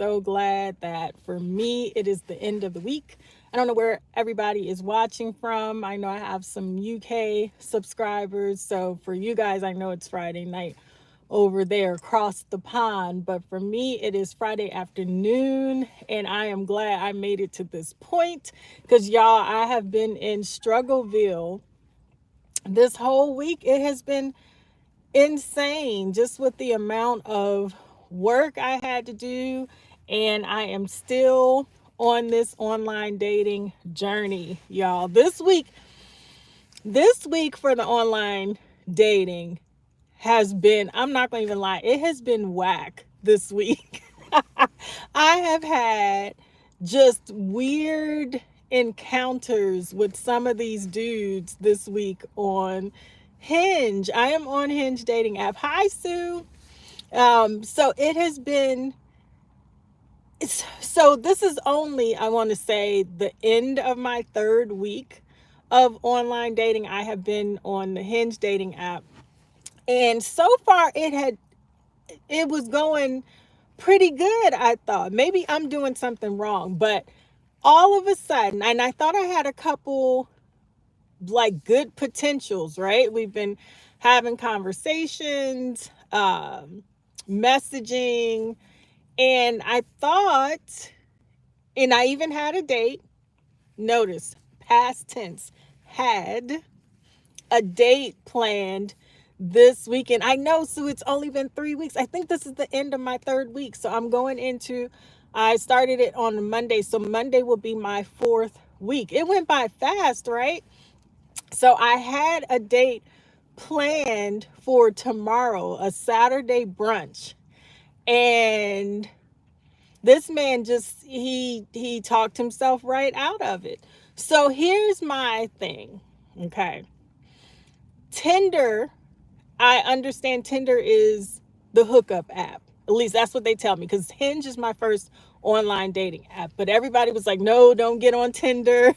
so glad that for me, it is the end of the week. I don't know where everybody is watching from. I know I have some UK subscribers. So for you guys, I know it's Friday night over there across the pond. But for me, it is Friday afternoon. And I am glad I made it to this point because, y'all, I have been in Struggleville this whole week. It has been insane just with the amount of work I had to do. And I am still on this online dating journey, y'all. This week for the online dating has been, I'm not going to even lie, it has been whack this week. I have had just weird encounters with some of these dudes this week on Hinge. I am on Hinge dating app. Hi, Sue. So it has been, so this is only, I want to say, the end of my third week of online dating. I have been on the Hinge dating app. And so far it was going pretty good, I thought. Maybe I'm doing something wrong, but all of a sudden, and I thought I had a couple like good potentials, right? We've been having conversations, messaging, and I thought, and I even had a date. Notice past tense, had a date planned this weekend. I know, Sue, it's only been 3 weeks. I think this is the end of my third week. So I'm going into, I started it on Monday. So Monday will be my fourth week. It went by fast, right? So I had a date planned for tomorrow, a Saturday brunch. And this man just, he talked himself right out of it. So here's my thing. Okay. Tinder, I understand Tinder is the hookup app. At least that's what they tell me, because Hinge is my first online dating app. But everybody was like, no, don't get on Tinder.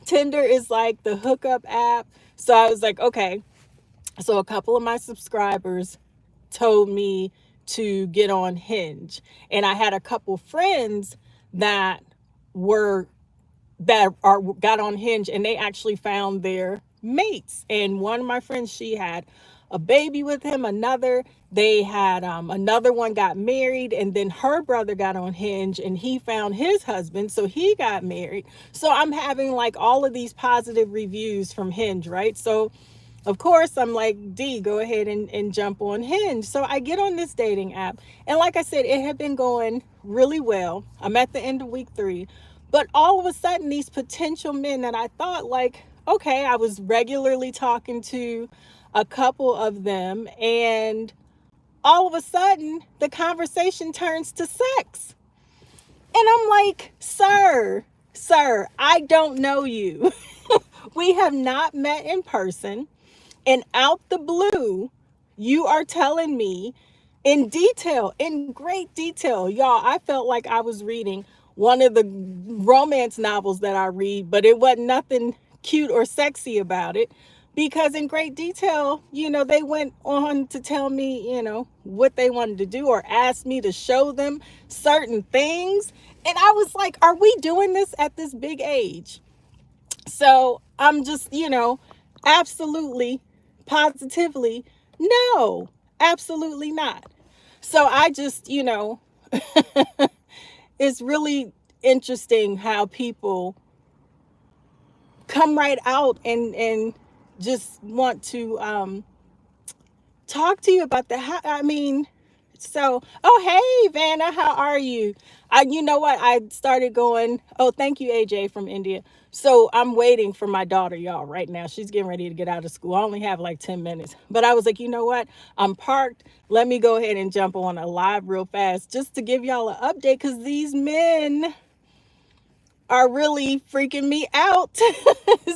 Tinder is like the hookup app. So I was like, okay. So a couple of my subscribers told me to get on Hinge. And I had a couple friends that were got on Hinge, and they actually found their mates. And one of my friends, she had a baby with him. Another, they had another one got married, and then her brother got on Hinge and he found his husband, so he got married. So I'm having like all of these positive reviews from Hinge, right? So of course I'm like, D, go ahead and jump on Hinge. So I get on this dating app, and like I said, it had been going really well. I'm at the end of week 3. But all of a sudden, these potential men that I thought, like, okay, I was regularly talking to a couple of them, and all of a sudden, the conversation turns to sex. And I'm like, sir, I don't know you. We have not met in person. And out the blue, you are telling me in detail, in great detail, y'all, I felt like I was reading one of the romance novels that I read, but it wasn't nothing cute or sexy about it, because in great detail, they went on to tell me, what they wanted to do, or asked me to show them certain things. And I was like, are we doing this at this big age? So I'm just, absolutely, positively, no, absolutely not. So I just, it's really interesting how people come right out and just want to talk to you about that. I mean, so, oh, hey, Vanna, how are you? You know what? I started going, oh, thank you, AJ from India. So I'm waiting for my daughter, y'all, right now. She's getting ready to get out of school. I only have like 10 minutes. But I was like, you know what? I'm parked. Let me go ahead and jump on a live real fast just to give y'all an update, because these men are really freaking me out.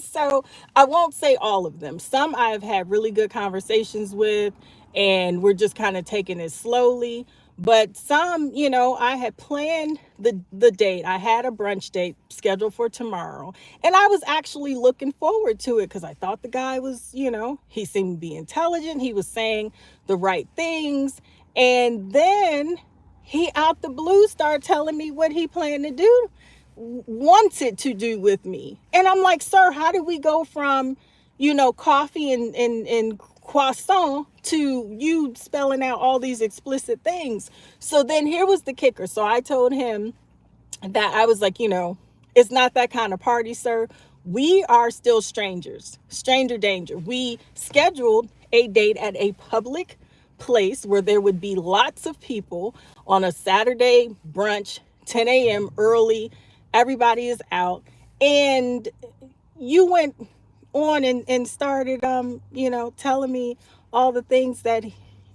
So I won't say all of them. Some I've had really good conversations with, and we're just kind of taking it slowly. But some, I had planned the date. I had a brunch date scheduled for tomorrow. And I was actually looking forward to it because I thought the guy was, he seemed to be intelligent. He was saying the right things. And then he out the blue started telling me what he planned to do, wanted to do with me. And I'm like, sir, how did we go from, coffee and croissant to you spelling out all these explicit things? So then here was the kicker. So I told him that I was like, it's not that kind of party, sir. We are still strangers, stranger danger. We scheduled a date at a public place where there would be lots of people on a Saturday brunch, 10 a.m. early. Everybody is out. And you went on and started, telling me all the things that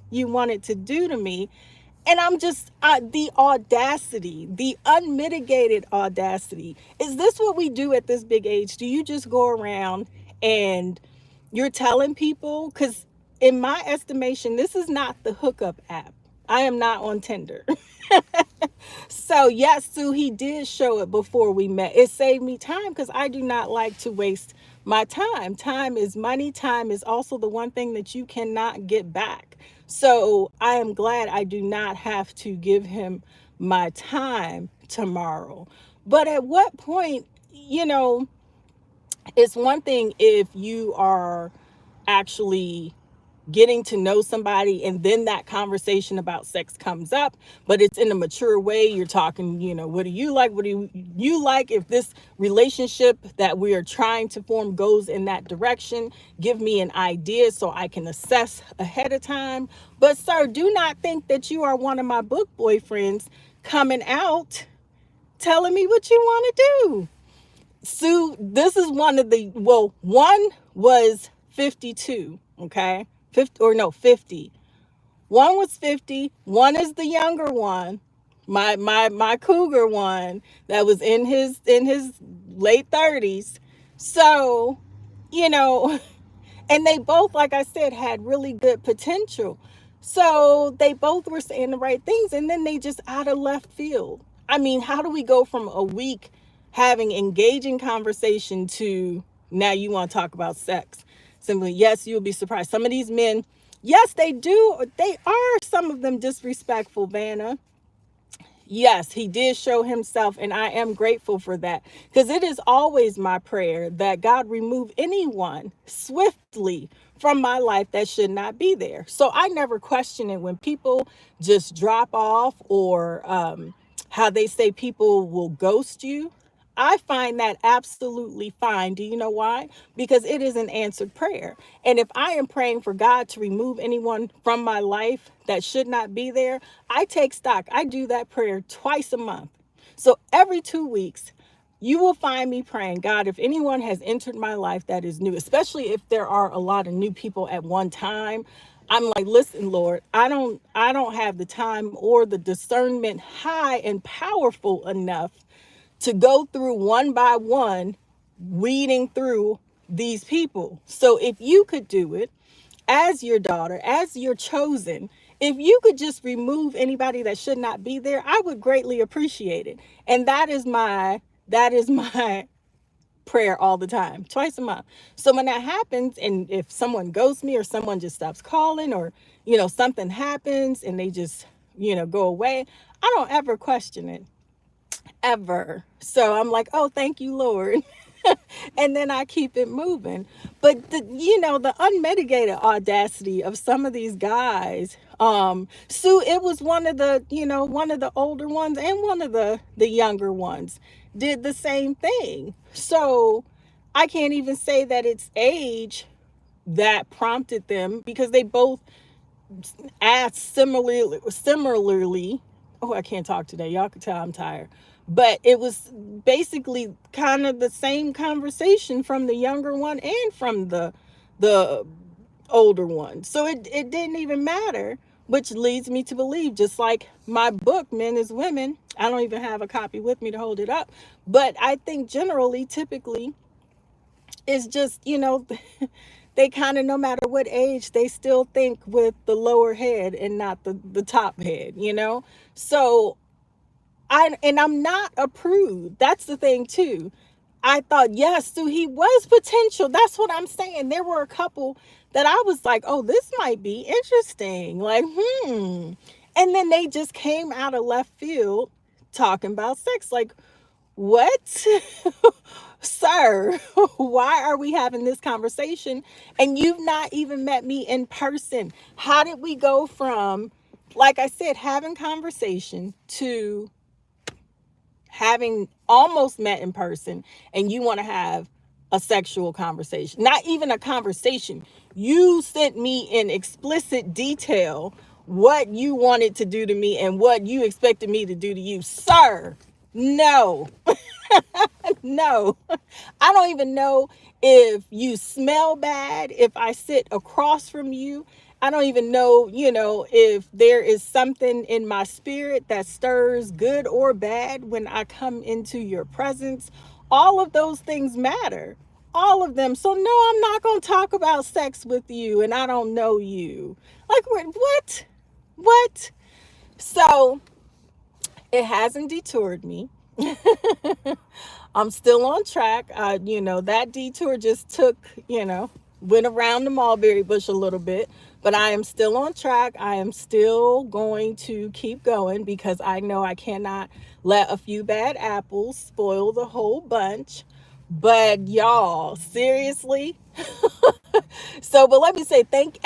you wanted to do to me. And I'm just, the audacity, the unmitigated audacity. Is this what we do at this big age? Do you just go around and you're telling people? Because in my estimation, this is not the hookup app. I am not on Tinder. So yes, Sue, he did show it before we met. It saved me time because I do not like to waste my time. Time is money. Time is also the one thing that you cannot get back. So I am glad I do not have to give him my time tomorrow. But at what point, it's one thing if you are actually getting to know somebody and then that conversation about sex comes up, but it's in a mature way. You're talking, what do you like? What do you like? If this relationship that we are trying to form goes in that direction, give me an idea so I can assess ahead of time. But sir, do not think that you are one of my book boyfriends coming out telling me what you want to do. Sue, this is one was 52, okay? 50 or no, 50. One was 50, one is the younger one. My cougar one that was in his late 30s. So, you know, and they both, like I said, had really good potential. So they both were saying the right things, and then they just out of left field. I mean, how do we go from a week having engaging conversation to now you want to talk about sex? Simply, yes, you'll be surprised. Some of these men, yes, they do. They are, some of them, disrespectful, Vanna. Yes, he did show himself, and I am grateful for that, because it is always my prayer that God remove anyone swiftly from my life that should not be there. So I never question it when people just drop off, or how they say people will ghost you. I find that absolutely fine. Do you know why? Because it is an answered prayer. And if I am praying for God to remove anyone from my life that should not be there, I take stock. I do that prayer twice a month. So every 2 weeks, you will find me praying, God, if anyone has entered my life that is new, especially if there are a lot of new people at one time, I'm like, listen, Lord, I don't have the time or the discernment high and powerful enough to go through one by one, weeding through these people. So if you could do it as your daughter, as your chosen, if you could just remove anybody that should not be there, I would greatly appreciate it. And that is my prayer all the time, twice a month. So when that happens, and if someone ghosts me, or someone just stops calling, or something happens and they just go away, I don't ever question it, ever. So I'm like, oh, thank you, Lord. And then I keep it moving. But the unmitigated audacity of some of these guys, Sue, it was one of the older ones and one of the younger ones did the same thing. So I can't even say that it's age that prompted them, because they both asked similarly. Oh, I can't talk today. Y'all can tell I'm tired. But it was basically kind of the same conversation from the younger one and from the older one. So it didn't even matter, which leads me to believe, just like my book, Men is Women, I don't even have a copy with me to hold it up. But I think generally, typically, it's just, they kind of, no matter what age, they still think with the lower head and not the top head. So I'm not approved. That's the thing too. I thought, yes, so he was potential. That's what I'm saying. There were a couple that I was like, oh, this might be interesting. Like, And then they just came out of left field talking about sex. Like, what? Sir, why are we having this conversation? And you've not even met me in person. How did we go from, like I said, having conversation to having almost met in person, and you want to have a sexual conversation? Not even a conversation. You sent me in explicit detail what you wanted to do to me and what you expected me to do to you. Sir, no. No. I don't even know if you smell bad, if I sit across from you. I don't even know, if there is something in my spirit that stirs good or bad when I come into your presence. All of those things matter. All of them. So, no, I'm not going to talk about sex with you and I don't know you. Like, what? What? So, it hasn't detoured me. I'm still on track. That detour just took, went around the mulberry bush a little bit, but I am still on track. I am still going to keep going because I know I cannot let a few bad apples spoil the whole bunch. But y'all, seriously, so, but let me say thank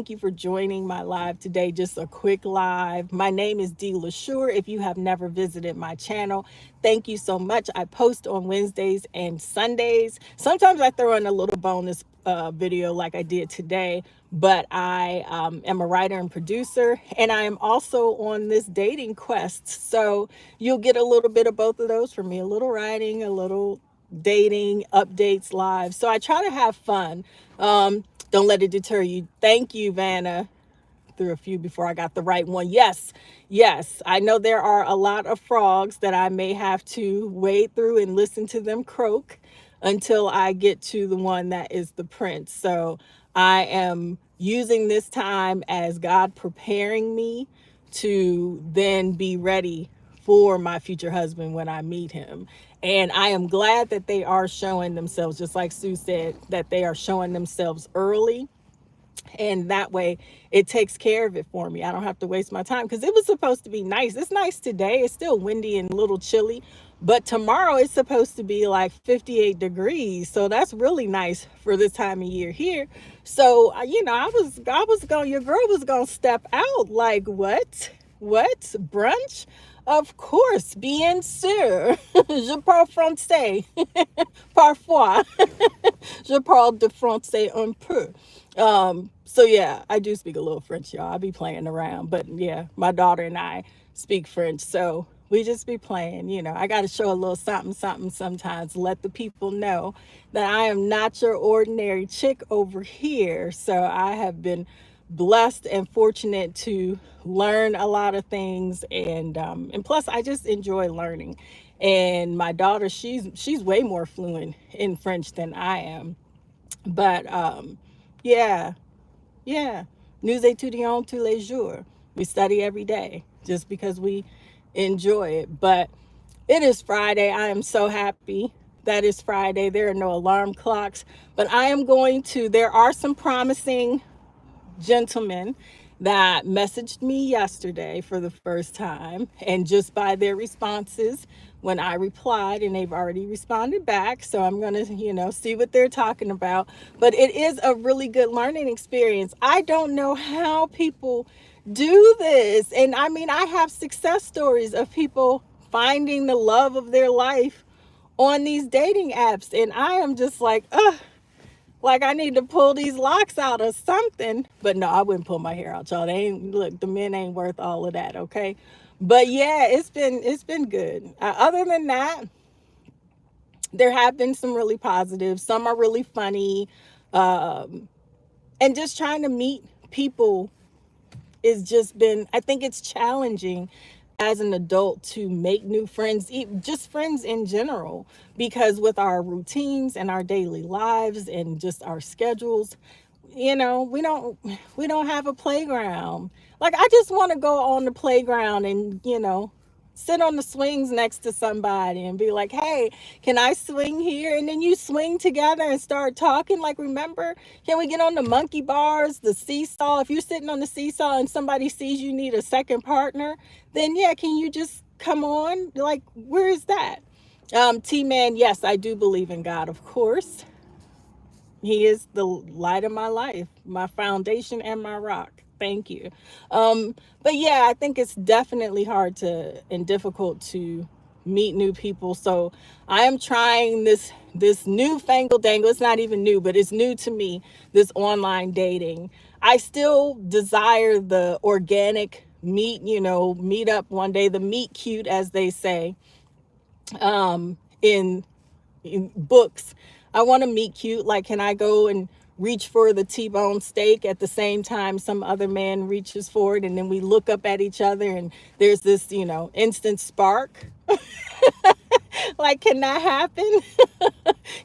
you for joining my live today. Just a quick live. My name is Dee LaSure. If you have never visited my channel, thank you so much. I post on Wednesdays and Sundays. Sometimes I throw in a little bonus video like I did today, but I am a writer and producer, and I am also on this dating quest. So you'll get a little bit of both of those from me, a little writing, a little dating updates live. So I try to have fun. Don't let it deter you. Thank you, Vanna. Through a few before I got the right one. Yes, yes. I know there are a lot of frogs that I may have to wade through and listen to them croak until I get to the one that is the prince. So I am using this time as God preparing me to then be ready for my future husband when I meet him. And I am glad that they are showing themselves, just like Sue said, that they are showing themselves early, and that way it takes care of it for me. I don't have to waste my time because it was supposed to be nice. It's nice today. It's still windy and a little chilly, but tomorrow it's supposed to be like 58 degrees. So that's really nice for this time of year here. So I was going, your girl was going to step out. Like, what brunch? Of course, bien sûr. Je parle français. Parfois. Je parle de français un peu. So yeah, I do speak a little French, y'all. I be playing around, but yeah, my daughter and I speak French, so we just be playing. I got to show a little something, something sometimes. Let the people know that I am not your ordinary chick over here. So I have been blessed and fortunate to learn a lot of things, and plus I just enjoy learning. And my daughter, she's way more fluent in French than I am, but yeah, yeah. Nous étudions tous les jours. We study every day just because we enjoy it. But it is Friday. I am so happy that it's Friday. There are no alarm clocks, but there are some promising gentlemen that messaged me yesterday for the first time, and just by their responses when I replied, and they've already responded back, so I'm going to see what they're talking about. But it is a really good learning experience. I don't know how people do this, and I mean, I have success stories of people finding the love of their life on these dating apps, and I am just like, ugh, like I need to pull these locks out or something. But no, I wouldn't pull my hair out, y'all. They ain't, look, the men ain't worth all of that, okay? But yeah, it's been good. Other than that, there have been some really positives. Some are really funny, and just trying to meet people is just been, I think it's challenging as an adult to make new friends, just friends in general, because with our routines and our daily lives and just our schedules, we don't have a playground. Like, I just want to go on the playground and sit on the swings next to somebody and be like, hey, can I swing here? And then you swing together and start talking. Like, remember, can we get on the monkey bars, the seesaw? If you're sitting on the seesaw and somebody sees you need a second partner, then yeah, can you just come on? Like, where is that? T Man, yes, I do believe in God, of course. He is the light of my life, my foundation and my rock. Thank you. But yeah, I think it's definitely hard to and difficult to meet new people. So I am trying this newfangled dangle. It's not even new, but it's new to me. This online dating. I still desire the organic meet up one day, the meet cute, as they say, in books. I want to meet cute. Like, can I go and reach for the T-bone steak at the same time some other man reaches for it, and then we look up at each other and there's this, instant spark? Like, can that happen?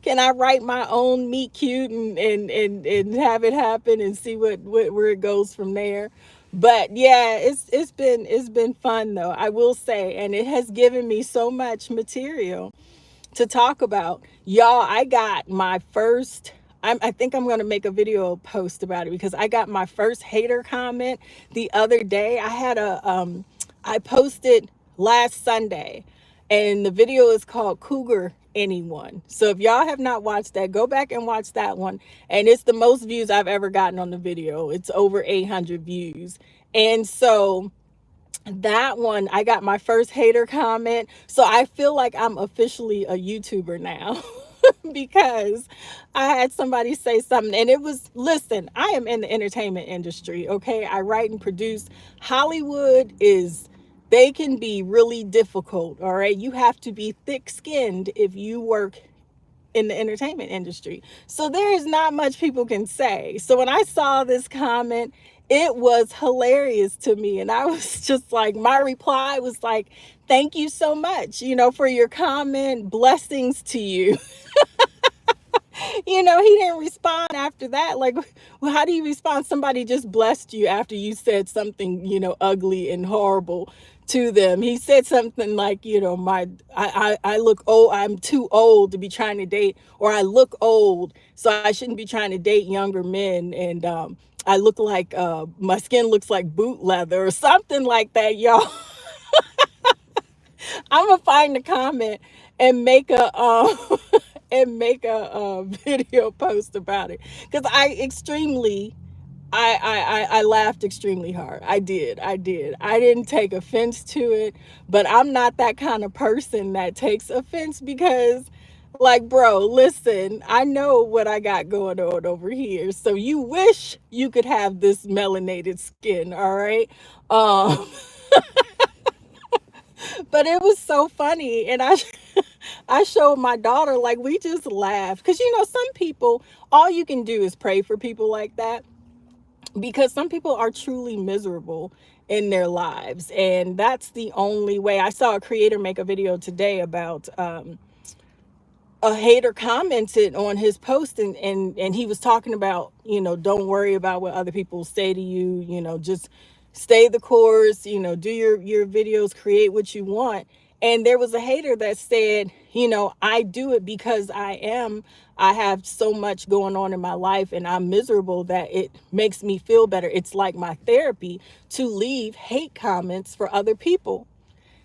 Can I write my own meet cute and have it happen and see what where it goes from there? But yeah, it's been fun though, I will say, and it has given me so much material to talk about. Y'all, I got my first, I think I'm going to make a video post about it, because I got my first hater comment the other day. I posted last Sunday, and the video is called Cougar Anyone. So if y'all have not watched that, go back and watch that one. And it's the most views I've ever gotten on the video. It's over 800 views. And so that one, I got my first hater comment. So I feel like I'm officially a YouTuber now. Because I had somebody say something, and it was, listen, I am in the entertainment industry, okay? I write and produce. Hollywood is, they can be really difficult, all right? You have to be thick-skinned if you work in the entertainment industry. So there is not much people can say. So when I saw this comment, it was hilarious to me. And I was just like, my reply was like, thank you so much, for your comment. Blessings to you. He didn't respond after that. Like, well, how do you respond? Somebody just blessed you after you said something, ugly and horrible to them. He said something like, I look old. I'm too old to be trying to date, or I look old, so I shouldn't be trying to date younger men. And I look like, my skin looks like boot leather or something like that, y'all. I'm gonna find the comment and make a video post about it, because I laughed extremely hard. I did. I didn't take offense to it, but I'm not that kind of person that takes offense, because, like, bro, listen, I know what I got going on over here. So you wish you could have this melanated skin, all right? Um, but it was so funny, and I showed my daughter, like, we just laughed, because some people, all you can do is pray for people like that, because some people are truly miserable in their lives, and that's the only way. I saw a creator make a video today about a hater commented on his post, and he was talking about, don't worry about what other people say to you, just stay the course, do your videos, create what you want. And there was a hater that said, I do it because I have so much going on in my life, and I'm miserable, that it makes me feel better. It's like my therapy to leave hate comments for other people.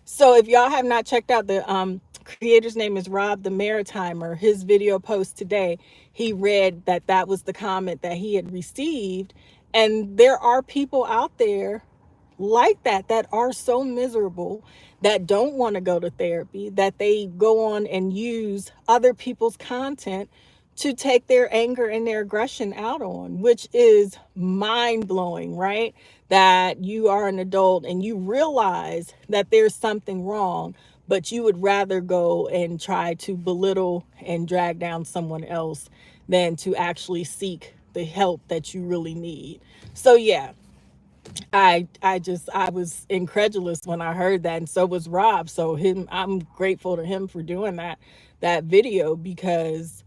So if y'all have not checked out, the creator's name is Rob the Maritimer. His video post today, he read that was the comment that he had received. And there are people out there like that are so miserable, that don't want to go to therapy, that they go on and use other people's content to take their anger and their aggression out on, which is mind blowing, right? That you are an adult and you realize that there's something wrong, but you would rather go and try to belittle and drag down someone else than to actually seek the help that you really need. So yeah, I was incredulous when I heard that, and so was Rob. So I'm grateful to him for doing that video, because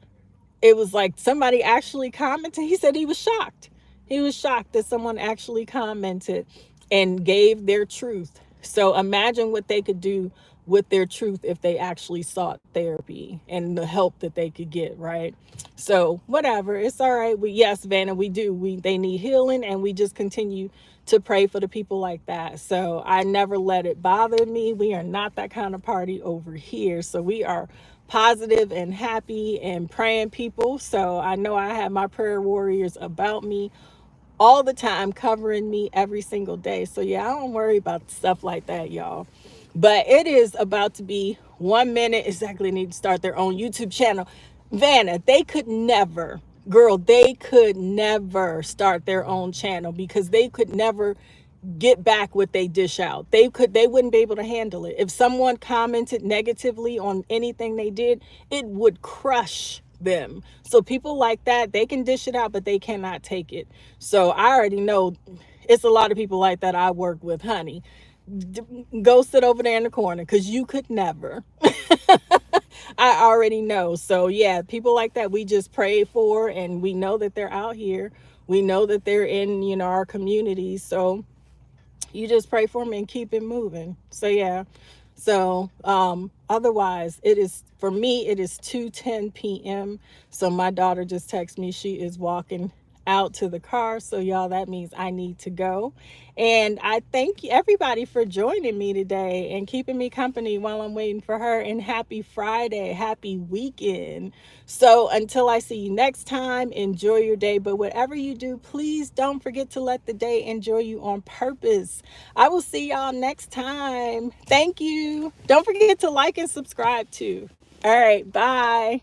it was like somebody actually commented. He said he was shocked. He was shocked that someone actually commented and gave their truth So imagine what they could do with their truth if they actually sought therapy and the help that they could get, right? So whatever, it's all right. We, yes, Vanna, we do. They need healing, and we just continue to pray for the people like that. So I never let it bother me. We are not that kind of party over here. So we are positive and happy and praying people. So I know I have my prayer warriors about me all the time, covering me every single day. So yeah, I don't worry about stuff like that, y'all. But it is about to be 1 minute exactly. Need to start their own YouTube channel. Vanna, they could never, girl, they could never start their own channel because they could never get back what they dish out. They wouldn't be able to handle it. If someone commented negatively on anything they did, it would crush them. So people like that, they can dish it out, but they cannot take it. So I already know it's a lot of people like that I work with, honey. Go sit over there in the corner because you could never. I already know. So yeah, people like that we just pray for, and we know that they're out here. We know that they're in, our communities. So you just pray for them and keep it moving. So yeah. So otherwise, it is, for me, it is 2:10 p.m. So my daughter just texted me she is walking out to the car. So y'all, that means I need to go. And I thank everybody for joining me today and keeping me company while I'm waiting for her. And happy Friday, happy weekend. So until I see you next time, enjoy your day. But whatever you do, please don't forget to let the day enjoy you on purpose. I will see y'all next time. Thank you. Don't forget to like and subscribe too. All right, bye.